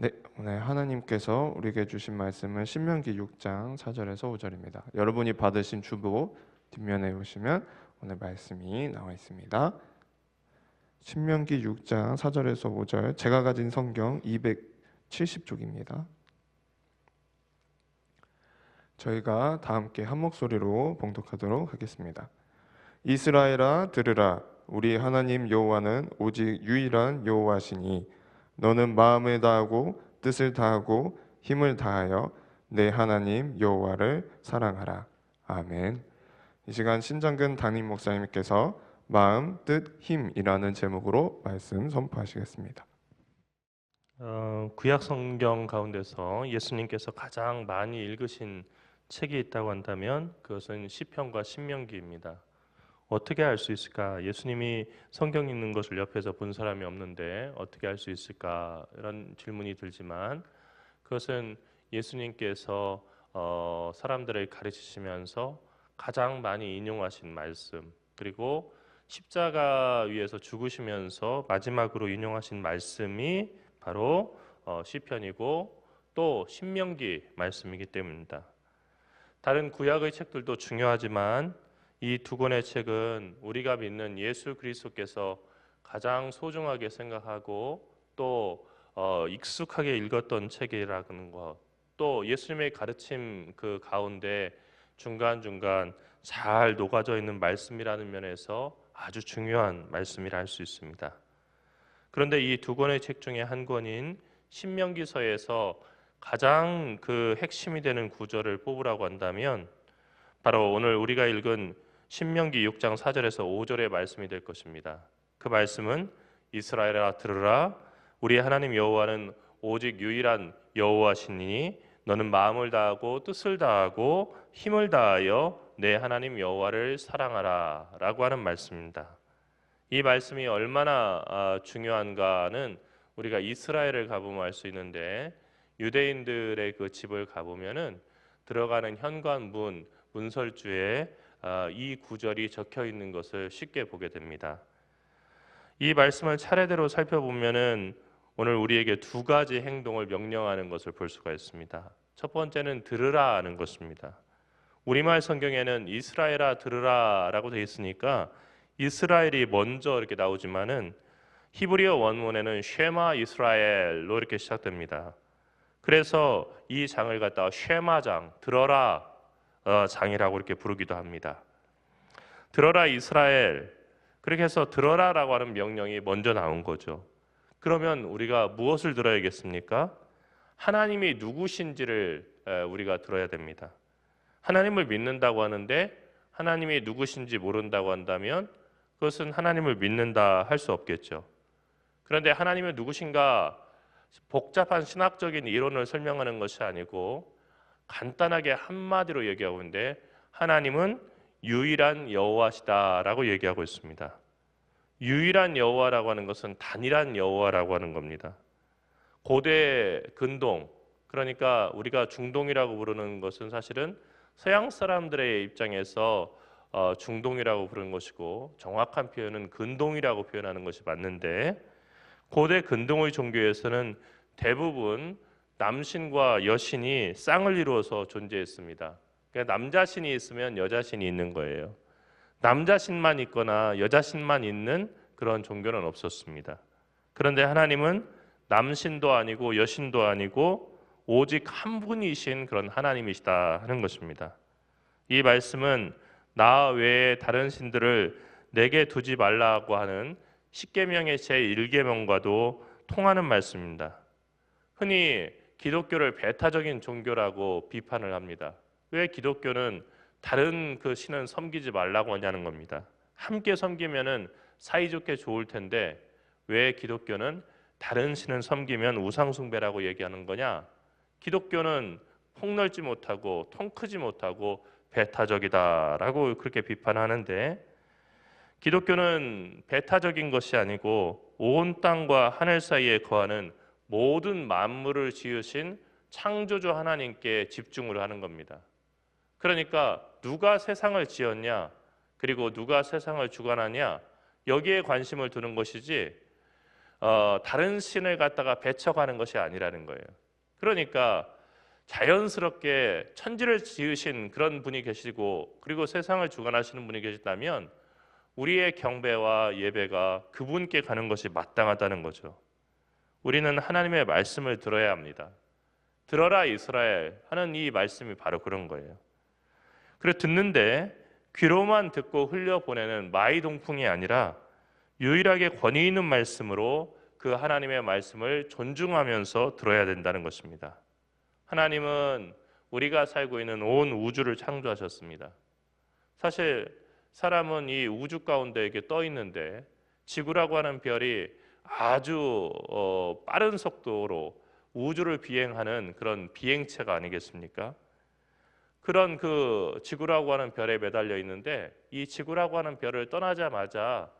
네, 오늘 하나님께서 우리에게 주신 말씀은 신명기 6장 4절에서 5절입니다. 여러분이 받으신 주보 뒷면에 보시면 오늘 말씀이 나와 있습니다. 신명기 6장 4절에서 5절, 제가 가진 성경 270쪽입니다. 저희가 다 함께 한 목소리로 봉독하도록 하겠습니다. 이스라엘아 들으라, 우리 하나님 여호와는 오직 유일한 여호와시니 너는 마음을 다하고 뜻을 다하고 힘을 다하여 내 하나님 여호와를 사랑하라. 아멘. 이 시간 신장근 담임 목사님께서 마음, 뜻, 힘이라는 제목으로 말씀 선포하시겠습니다. 구약 성경 가운데서 예수님께서 가장 많이 읽으신 책이 있다고 한다면 그것은 시편과 신명기입니다. 어떻게 알 수 있을까? 예수님이 성경 읽는 것을 옆에서 본 사람이 없는데 어떻게 알 수 있을까? 이런 질문이 들지만 그것은 예수님께서 사람들을 가르치시면서 가장 많이 인용하신 말씀, 그리고 십자가 위에서 죽으시면서 마지막으로 인용하신 말씀이 바로 시편이고 또 신명기 말씀이기 때문입니다. 다른 구약의 책들도 중요하지만 이 두 권의 책은 우리가 믿는 예수 그리스도께서 가장 소중하게 생각하고 또 익숙하게 읽었던 책이라는 것, 또 예수님의 가르침 그 가운데 중간중간 잘 녹아져 있는 말씀이라는 면에서 아주 중요한 말씀이라 할 수 있습니다. 그런데 이 두 권의 책 중에 한 권인 신명기서에서 가장 그 핵심이 되는 구절을 뽑으라고 한다면 바로 오늘 우리가 읽은 신명기 6장 4절에서 5절의 말씀이 될 것입니다. 그 말씀은 이스라엘아 들으라, 우리 하나님 여호와는 오직 유일한 여호와시니 너는 마음을 다하고 뜻을 다하고 힘을 다하여 내 하나님 여호와를 사랑하라 라고 하는 말씀입니다. 이 말씀이 얼마나 중요한가는 우리가 이스라엘을 가보면 알 수 있는데, 유대인들의 그 집을 가보면은 들어가는 현관문 문설주에 이 구절이 적혀 있는 것을 쉽게 보게 됩니다. 이 말씀을 차례대로 살펴보면은 오늘 우리에게 두 가지 행동을 명령하는 것을 볼 수가 있습니다. 첫 번째는 들으라 하는 것입니다. 우리말 성경에는 이스라엘아 들으라라고 되어 있으니까 이스라엘이 먼저 이렇게 나오지만은 히브리어 원문에는 쉐마 이스라엘로 이렇게 시작됩니다. 그래서 이 장을 갖다가 쉐마장, 들어라 장이라고 이렇게 부르기도 합니다. 들어라 이스라엘, 그렇게 해서 들어라라고 하는 명령이 먼저 나온 거죠. 그러면 우리가 무엇을 들어야겠습니까? 하나님이 누구신지를 우리가 들어야 됩니다. 하나님을 믿는다고 하는데 하나님이 누구신지 모른다고 한다면 그것은 하나님을 믿는다 할 수 없겠죠. 그런데 하나님은 누구신가 복잡한 신학적인 이론을 설명하는 것이 아니고 간단하게 한마디로 얘기하고 있는데 하나님은 유일한 여호와시다라고 얘기하고 있습니다. 유일한 여호와라고 하는 것은 단일한 여호와라고 하는 겁니다. 고대 근동, 그러니까 우리가 중동이라고 부르는 것은 사실은 서양 사람들의 입장에서 중동이라고 부르는 것이고 정확한 표현은 근동이라고 표현하는 것이 맞는데, 고대 근동의 종교에서는 대부분 남신과 여신이 쌍을 이루어서 존재했습니다. 그러니까 남자신이 있으면 여자신이 있는 거예요. 남자신만 있거나 여자신만 있는 그런 종교는 없었습니다. 그런데 하나님은 남신도 아니고 여신도 아니고 오직 한 분이신 그런 하나님이시다 하는 것입니다. 이 말씀은 나 외에 다른 신들을 내게 두지 말라고 하는 십계명의 제1계명과도 통하는 말씀입니다. 흔히 기독교를 배타적인 종교라고 비판을 합니다. 왜 기독교는 다른 그 신은 섬기지 말라고 하냐는 겁니다. 함께 섬기면은 사이좋게 좋을 텐데 왜 기독교는 다른 신은 섬기면 우상숭배라고 얘기하는 거냐? 기독교는 폭넓지 못하고 통 크지 못하고 배타적이다라고 그렇게 비판하는데, 기독교는 배타적인 것이 아니고 온 땅과 하늘 사이에 거하는 모든 만물을 지으신 창조주 하나님께 집중을 하는 겁니다. 그러니까 누가 세상을 지었냐, 그리고 누가 세상을 주관하냐, 여기에 관심을 두는 것이지 다른 신을 갖다가 배척하는 것이 아니라는 거예요. 그러니까 자연스럽게 천지를 지으신 그런 분이 계시고 그리고 세상을 주관하시는 분이 계시다면 우리의 경배와 예배가 그분께 가는 것이 마땅하다는 거죠. 우리는 하나님의 말씀을 들어야 합니다. 들어라 이스라엘 하는 이 말씀이 바로 그런 거예요. 그래 듣는데 귀로만 듣고 흘려보내는 마이동풍이 아니라 유일하게 권위 있는 말씀으로 그 하나님의 말씀을 존중하면서 들어야 된다는 것입니다. 하나님은 우리가 살고 있는 온 우주를 창조하셨습니다. 사실 사람은 이 우주 가운데 이렇게 떠 있는데 지구라고 하는 별이 아주 빠른 속도로 우주를 비행하는 그런 비행체가 아니겠습니까? 그런 그 지구라고 하는 별에 매달려 있는데 이 지구라고 하는 별을 떠나자마자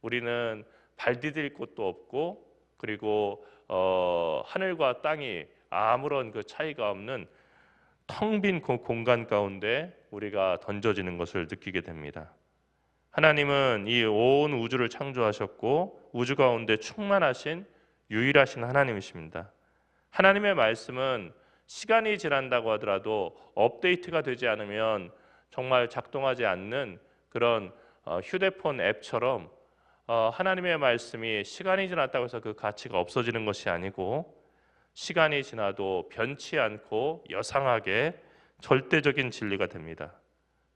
우리는 발 디딜 곳도 없고 그리고 하늘과 땅이 아무런 그 차이가 없는 텅 빈 공간 가운데 우리가 던져지는 것을 느끼게 됩니다. 하나님은 이 온 우주를 창조하셨고 우주 가운데 충만하신 유일하신 하나님이십니다. 하나님의 말씀은 시간이 지난다고 하더라도 업데이트가 되지 않으면 정말 작동하지 않는 그런 휴대폰 앱처럼 하나님의 말씀이 시간이 지났다고 해서 그 가치가 없어지는 것이 아니고 시간이 지나도 변치 않고 여상하게 절대적인 진리가 됩니다.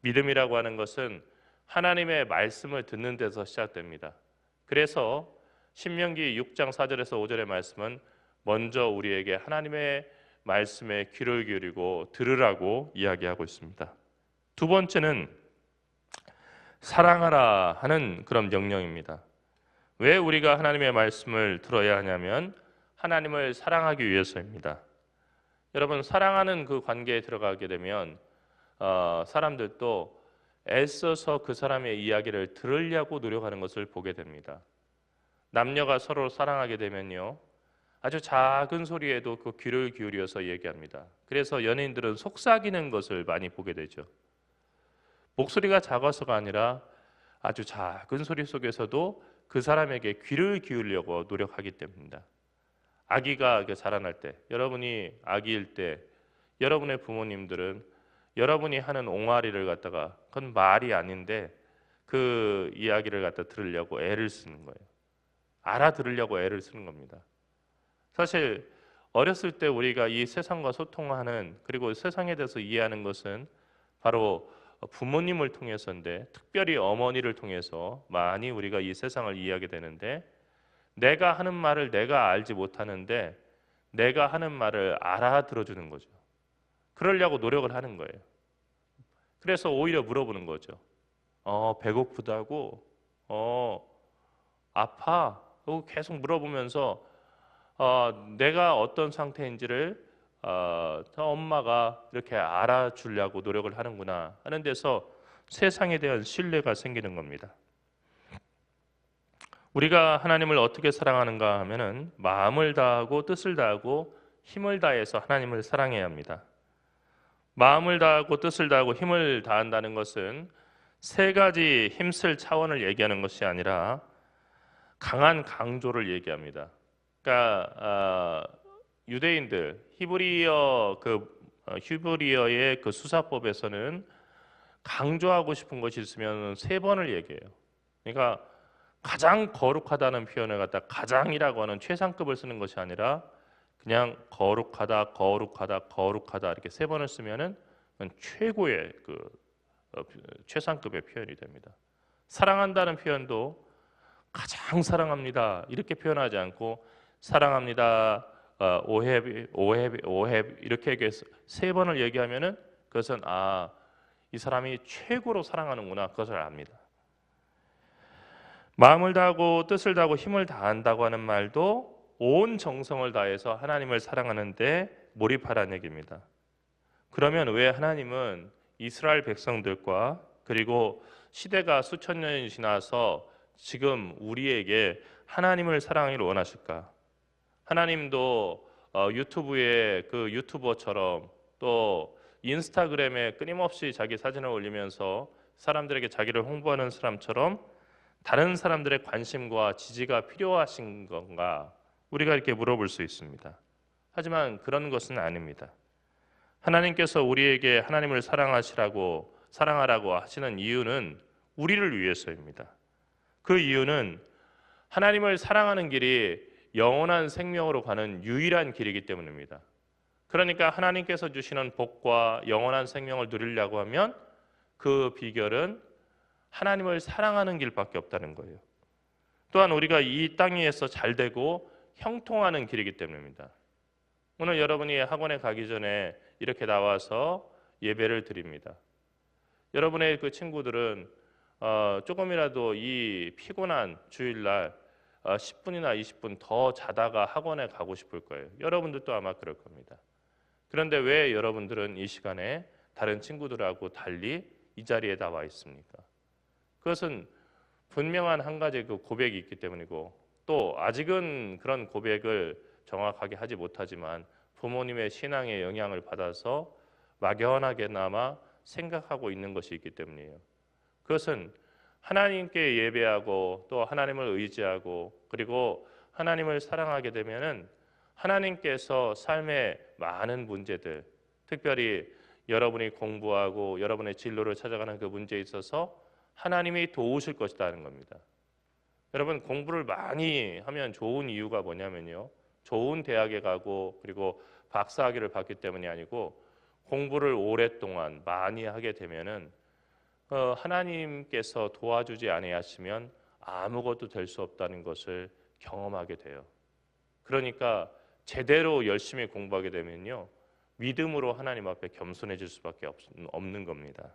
믿음이라고 하는 것은 하나님의 말씀을 듣는 데서 시작됩니다. 그래서 신명기 6장 4절에서 5절의 말씀은 먼저 우리에게 하나님의 말씀에 귀를 기울이고 들으라고 이야기하고 있습니다. 두 번째는 사랑하라 하는 그런 명령입니다. 왜 우리가 하나님의 말씀을 들어야 하냐면 하나님을 사랑하기 위해서입니다. 여러분 사랑하는 그 관계에 들어가게 되면 사람들도 애써서 그 사람의 이야기를 들으려고 노력하는 것을 보게 됩니다. 남녀가 서로 사랑하게 되면요 아주 작은 소리에도 그 귀를 기울여서 얘기합니다. 그래서 연예인들은 속삭이는 것을 많이 보게 되죠. 목소리가 작아서가 아니라 아주 작은 소리 속에서도 그 사람에게 귀를 기울이려고 노력하기 때문입니다. 아기가 자라날 때, 여러분이 아기일 때, 여러분의 부모님들은 여러분이 하는 옹알이를 갖다가 그건 말이 아닌데 그 이야기를 갖다 들으려고 애를 쓰는 거예요. 알아들으려고 애를 쓰는 겁니다. 사실 어렸을 때 우리가 이 세상과 소통하는 그리고 세상에 대해서 이해하는 것은 바로 부모님을 통해서인데 특별히 어머니를 통해서 많이 우리가 이 세상을 이해하게 되는데 내가 하는 말을 내가 알지 못하는데 내가 하는 말을 알아들어주는 거죠. 그러려고 노력을 하는 거예요. 그래서 오히려 물어보는 거죠. 배고프다고? 아파? 계속 물어보면서 내가 어떤 상태인지를 엄마가 이렇게 알아주려고 노력을 하는구나 하는 데서 세상에 대한 신뢰가 생기는 겁니다. 우리가 하나님을 어떻게 사랑하는가 하면은 마음을 다하고 뜻을 다하고 힘을 다해서 하나님을 사랑해야 합니다. 마음을 다하고 뜻을 다하고 힘을 다한다는 것은 세 가지 힘쓸 차원을 얘기하는 것이 아니라 강한 강조를 얘기합니다. 그러니까 유대인들 히브리어의 그 수사법에서는 강조하고 싶은 것이 있으면 세 번을 얘기해요. 그러니까 가장 거룩하다는 표현을 갖다 가장이라고 하는 최상급을 쓰는 것이 아니라 그냥 거룩하다, 거룩하다, 거룩하다 이렇게 세 번을 쓰면은 최고의 최상급의 표현이 됩니다. 사랑한다는 표현도 가장 사랑합니다 이렇게 표현하지 않고 사랑합니다, 오헤브 이렇게 얘기해서 세 번을 얘기하면은 그것은 이 사람이 최고로 사랑하는구나 그것을 압니다. 마음을 다하고 뜻을 다하고 힘을 다한다고 하는 말도 온 정성을 다해서 하나님을 사랑하는데 몰입하라는 얘기입니다. 그러면 왜 하나님은 이스라엘 백성들과 그리고 시대가 수천 년이 지나서 지금 우리에게 하나님을 사랑하기를 원하실까? 하나님도 유튜브에 그 유튜버처럼 또 인스타그램에 끊임없이 자기 사진을 올리면서 사람들에게 자기를 홍보하는 사람처럼 다른 사람들의 관심과 지지가 필요하신 건가? 우리가 이렇게 물어볼 수 있습니다. 하지만 그런 것은 아닙니다. 하나님께서 우리에게 하나님을 사랑하라고 하시는 이유는 우리를 위해서입니다. 그 이유는 하나님을 사랑하는 길이 영원한 생명으로 가는 유일한 길이기 때문입니다. 그러니까 하나님께서 주시는 복과 영원한 생명을 누리려고 하면 그 비결은 하나님을 사랑하는 길밖에 없다는 거예요. 또한 우리가 이 땅 위에서 잘 되고 형통하는 길이기 때문입니다. 오늘 여러분이 학원에 가기 전에 이렇게 나와서 예배를 드립니다. 여러분의 그 친구들은 조금이라도 이 피곤한 주일날 10분이나 20분 더 자다가 학원에 가고 싶을 거예요. 여러분들도 아마 그럴 겁니다. 그런데 왜 여러분들은 이 시간에 다른 친구들하고 달리 이 자리에 나와 있습니까? 그것은 분명한 한 가지 그 고백이 있기 때문이고, 또 아직은 그런 고백을 정확하게 하지 못하지만 부모님의 신앙의 영향을 받아서 막연하게나마 생각하고 있는 것이 있기 때문이에요. 그것은 하나님께 예배하고 또 하나님을 의지하고 그리고 하나님을 사랑하게 되면은 하나님께서 삶의 많은 문제들, 특별히 여러분이 공부하고 여러분의 진로를 찾아가는 그 문제에 있어서 하나님이 도우실 것이라는 겁니다. 여러분, 공부를 많이 하면 좋은 이유가 뭐냐면요, 좋은 대학에 가고 그리고 박사학위를 받기 때문이 아니고, 공부를 오랫동안 많이 하게 되면은 하나님께서 도와주지 아니하시면 아무것도 될 수 없다는 것을 경험하게 돼요. 그러니까 제대로 열심히 공부하게 되면요, 믿음으로 하나님 앞에 겸손해질 수밖에 없는 겁니다.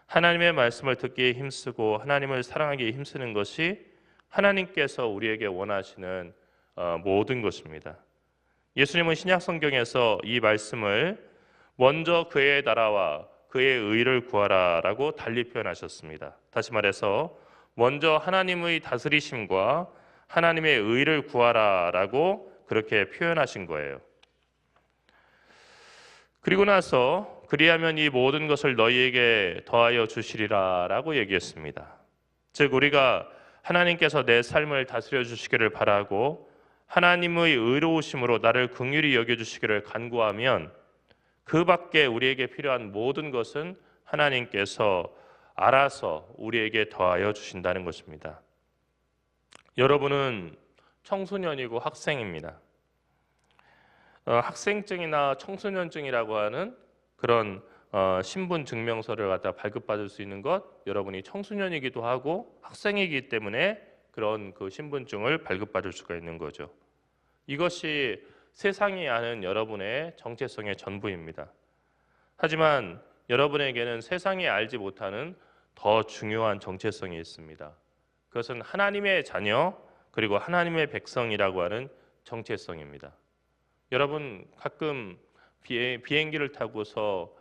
하나님의 말씀을 듣기에 힘쓰고 하나님을 사랑하기에 힘쓰는 것이 하나님께서 우리에게 원하시는 모든 것입니다. 예수님은 신약 성경에서 이 말씀을 먼저 그의 나라와 그의 의를 구하라라고 달리 표현하셨습니다. 다시 말해서 먼저 하나님의 다스리심과 하나님의 의를 구하라라고 그렇게 표현하신 거예요. 그리고 나서 그리하면 이 모든 것을 너희에게 더하여 주시리라라고 얘기했습니다. 즉, 우리가 하나님께서 내 삶을 다스려 주시기를 바라고 하나님의 의로우심으로 나를 긍휼히 여겨 주시기를 간구하면 그 밖에 우리에게 필요한 모든 것은 하나님께서 알아서 우리에게 더하여 주신다는 것입니다. 여러분은 청소년이고 학생입니다. 학생증이나 청소년증이라고 하는 그런 신분 증명서를 갖다 발급받을 수 있는 것, 여러분이 청소년이기도 하고 학생이기 때문에 그런 그 신분증을 발급받을 수가 있는 거죠. 이것이 세상이 아는 여러분의 정체성의 전부입니다. 하지만 여러분에게는 세상이 알지 못하는 더 중요한 정체성이 있습니다. 그것은 하나님의 자녀 그리고 하나님의 백성이라고 하는 정체성입니다. 여러분, 가끔 비행기를 타고서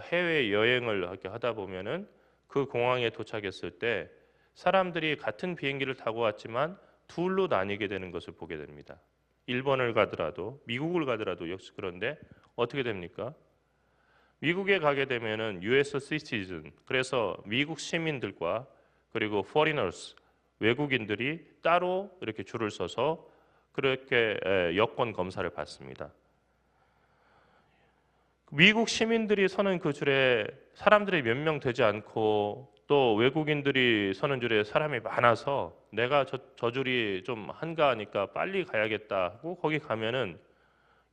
해외 여행을 이렇게 하다 보면은 그 공항에 도착했을 때 사람들이 같은 비행기를 타고 왔지만 둘로 나뉘게 되는 것을 보게 됩니다. 일본을 가더라도 미국을 가더라도 역시 그런데 어떻게 됩니까? 미국에 가게 되면은 US citizen, 그래서 미국 시민들과 그리고 foreigners, 외국인들이 따로 이렇게 줄을 서서 그렇게 여권 검사를 받습니다. 미국 시민들이 서는 그 줄에 사람들이 몇 명 되지 않고 또 외국인들이 서는 줄에 사람이 많아서 내가 저 줄이 좀 한가하니까 빨리 가야겠다 하고 거기 가면은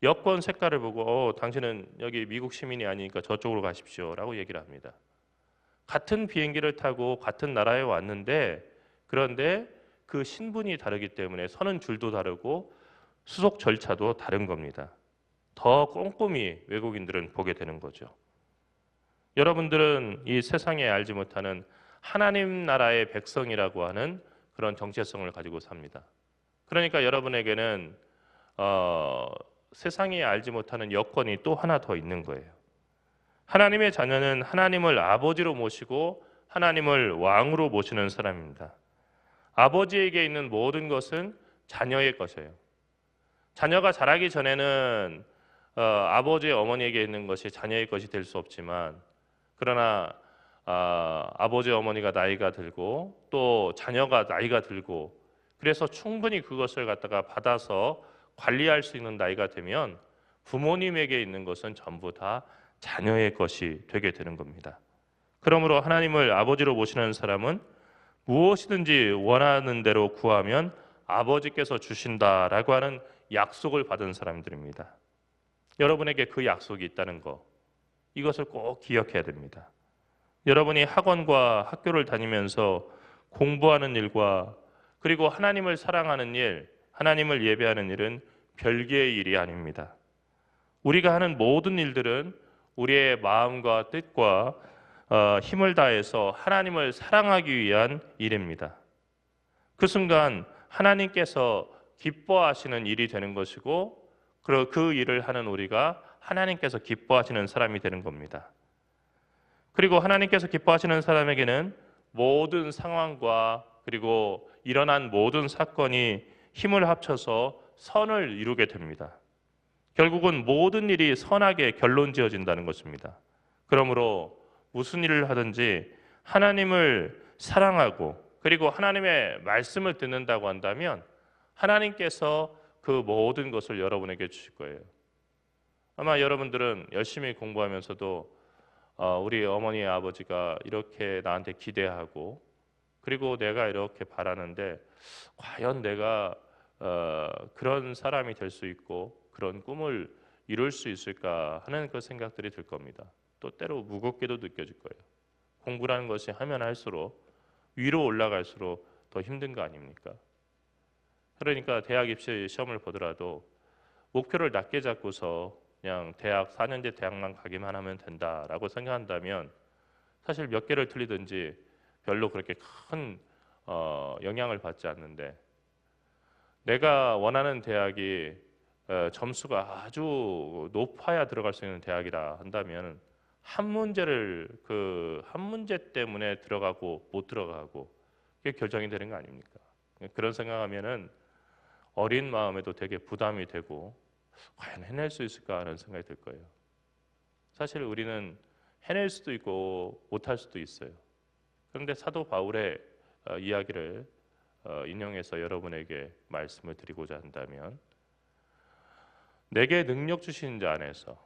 여권 색깔을 보고 당신은 여기 미국 시민이 아니니까 저쪽으로 가십시오 라고 얘기를 합니다. 같은 비행기를 타고 같은 나라에 왔는데 그런데 그 신분이 다르기 때문에 서는 줄도 다르고 수속 절차도 다른 겁니다. 더 꼼꼼히 외국인들은 보게 되는 거죠. 여러분들은 이 세상에 알지 못하는 하나님 나라의 백성이라고 하는 그런 정체성을 가지고 삽니다. 그러니까 여러분에게는 세상이 알지 못하는 여건이 또 하나 더 있는 거예요. 하나님의 자녀는 하나님을 아버지로 모시고 하나님을 왕으로 모시는 사람입니다. 아버지에게 있는 모든 것은 자녀의 것이에요. 자녀가 자라기 전에는 아버지 어머니에게 있는 것이 자녀의 것이 될 수 없지만, 그러나 아버지 어머니가 나이가 들고 또 자녀가 나이가 들고 그래서 충분히 그것을 갖다가 받아서 관리할 수 있는 나이가 되면 부모님에게 있는 것은 전부 다 자녀의 것이 되게 되는 겁니다. 그러므로 하나님을 아버지로 모시는 사람은 무엇이든지 원하는 대로 구하면 아버지께서 주신다라고 하는 약속을 받은 사람들입니다. 여러분에게 그 약속이 있다는 거, 이것을 꼭 기억해야 됩니다. 여러분이 학원과 학교를 다니면서 공부하는 일과 그리고 하나님을 사랑하는 일, 하나님을 예배하는 일은 별개의 일이 아닙니다. 우리가 하는 모든 일들은 우리의 마음과 뜻과 힘을 다해서 하나님을 사랑하기 위한 일입니다. 그 순간 하나님께서 기뻐하시는 일이 되는 것이고 그 일을 하는 우리가 하나님께서 기뻐하시는 사람이 되는 겁니다. 그리고 하나님께서 기뻐하시는 사람에게는 모든 상황과 그리고 일어난 모든 사건이 힘을 합쳐서 선을 이루게 됩니다. 결국은 모든 일이 선하게 결론 지어진다는 것입니다. 그러므로 무슨 일을 하든지 하나님을 사랑하고 그리고 하나님의 말씀을 듣는다고 한다면 하나님께서 그 모든 것을 여러분에게 주실 거예요. 아마 여러분들은 열심히 공부하면서도 우리 어머니 아버지가 이렇게 나한테 기대하고 그리고 내가 이렇게 바라는데 과연 내가 그런 사람이 될 수 있고 그런 꿈을 이룰 수 있을까 하는 그 생각들이 들 겁니다. 또 때로 무겁게도 느껴질 거예요. 공부라는 것이 하면 할수록 위로 올라갈수록 더 힘든 거 아닙니까? 그러니까 대학 입시 시험을 보더라도 목표를 낮게 잡고서 그냥 대학 4년제 대학만 가기만 하면 된다라고 생각한다면 사실 몇 개를 틀리든지 별로 그렇게 큰 영향을 받지 않는데 내가 원하는 대학이 점수가 아주 높아야 들어갈 수 있는 대학이라 한다면 한 문제를 그 한 문제 때문에 들어가고 못 들어가고 그게 결정이 되는 거 아닙니까? 그런 생각하면은 어린 마음에도 되게 부담이 되고 과연 해낼 수 있을까 하는 생각이 들 거예요. 사실 우리는 해낼 수도 있고 못할 수도 있어요. 그런데 사도 바울의 이야기를 인용해서 여러분에게 말씀을 드리고자 한다면 내게 능력 주신 자 안에서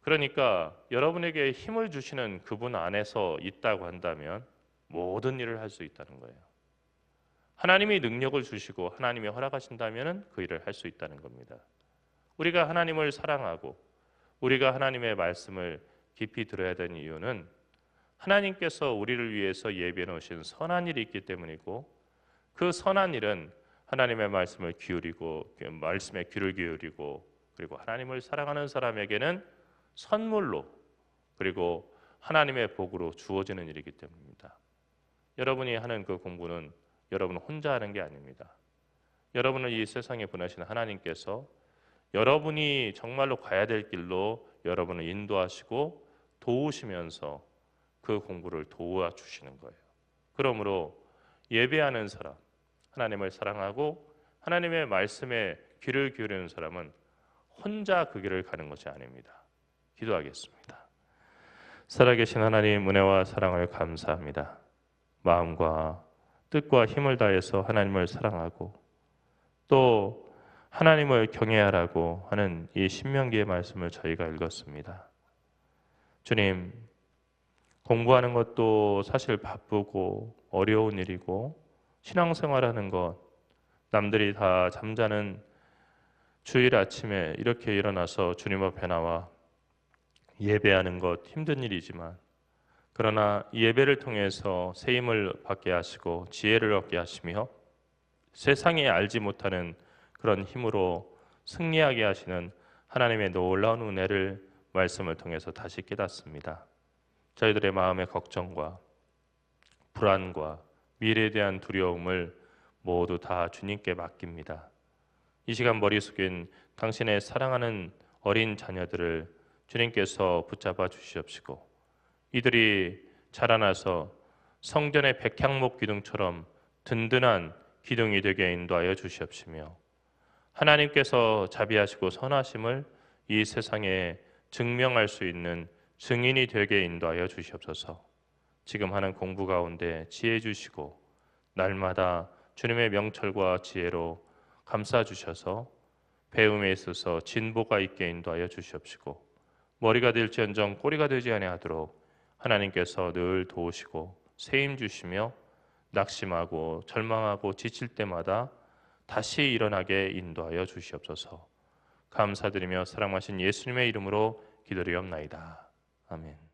그러니까 여러분에게 힘을 주시는 그분 안에서 있다고 한다면 모든 일을 할 수 있다는 거예요. 하나님이 능력을 주시고 하나님이 허락하신다면 그 일을 할 수 있다는 겁니다. 우리가 하나님을 사랑하고 우리가 하나님의 말씀을 깊이 들어야 되는 이유는 하나님께서 우리를 위해서 예비해 놓으신 선한 일이 있기 때문이고 그 선한 일은 하나님의 말씀을 기울이고 말씀에 귀를 기울이고 그리고 하나님을 사랑하는 사람에게는 선물로 그리고 하나님의 복으로 주어지는 일이기 때문입니다. 여러분이 하는 그 공부는 여러분 혼자 하는 게 아닙니다. 여러분을 이 세상에 보내신 하나님께서 여러분이 정말로 가야 될 길로 여러분을 인도하시고 도우시면서 그 공부를 도와주시는 거예요. 그러므로 예배하는 사람, 하나님을 사랑하고 하나님의 말씀에 귀를 기울이는 사람은 혼자 그 길을 가는 것이 아닙니다. 기도하겠습니다. 살아계신 하나님 은혜와 사랑을 감사합니다. 마음과 뜻과 힘을 다해서 하나님을 사랑하고 또 하나님을 경외하라고 하는 이 신명기의 말씀을 저희가 읽었습니다. 주님, 공부하는 것도 사실 바쁘고 어려운 일이고 신앙생활하는 것 남들이 다 잠자는 주일 아침에 이렇게 일어나서 주님 앞에 나와 예배하는 것 힘든 일이지만 그러나 예배를 통해서 새 힘을 받게 하시고 지혜를 얻게 하시며 세상이 알지 못하는 그런 힘으로 승리하게 하시는 하나님의 놀라운 은혜를 말씀을 통해서 다시 깨닫습니다. 저희들의 마음의 걱정과 불안과 미래에 대한 두려움을 모두 다 주님께 맡깁니다. 이 시간 머리 숙인 당신의 사랑하는 어린 자녀들을 주님께서 붙잡아 주시옵시고 이들이 자라나서 성전의 백향목 기둥처럼 든든한 기둥이 되게 인도하여 주시옵시며 하나님께서 자비하시고 선하심을 이 세상에 증명할 수 있는 증인이 되게 인도하여 주시옵소서. 지금 하는 공부 가운데 지혜 주시고 날마다 주님의 명철과 지혜로 감싸 주셔서 배움에 있어서 진보가 있게 인도하여 주시옵시고 머리가 될지언정 꼬리가 되지 아니하도록 하나님께서 늘 도우시고 세임 주시며 낙심하고 절망하고 지칠 때마다 다시 일어나게 인도하여 주시옵소서. 감사드리며 사랑하신 예수님의 이름으로 기도드리옵나이다. 아멘.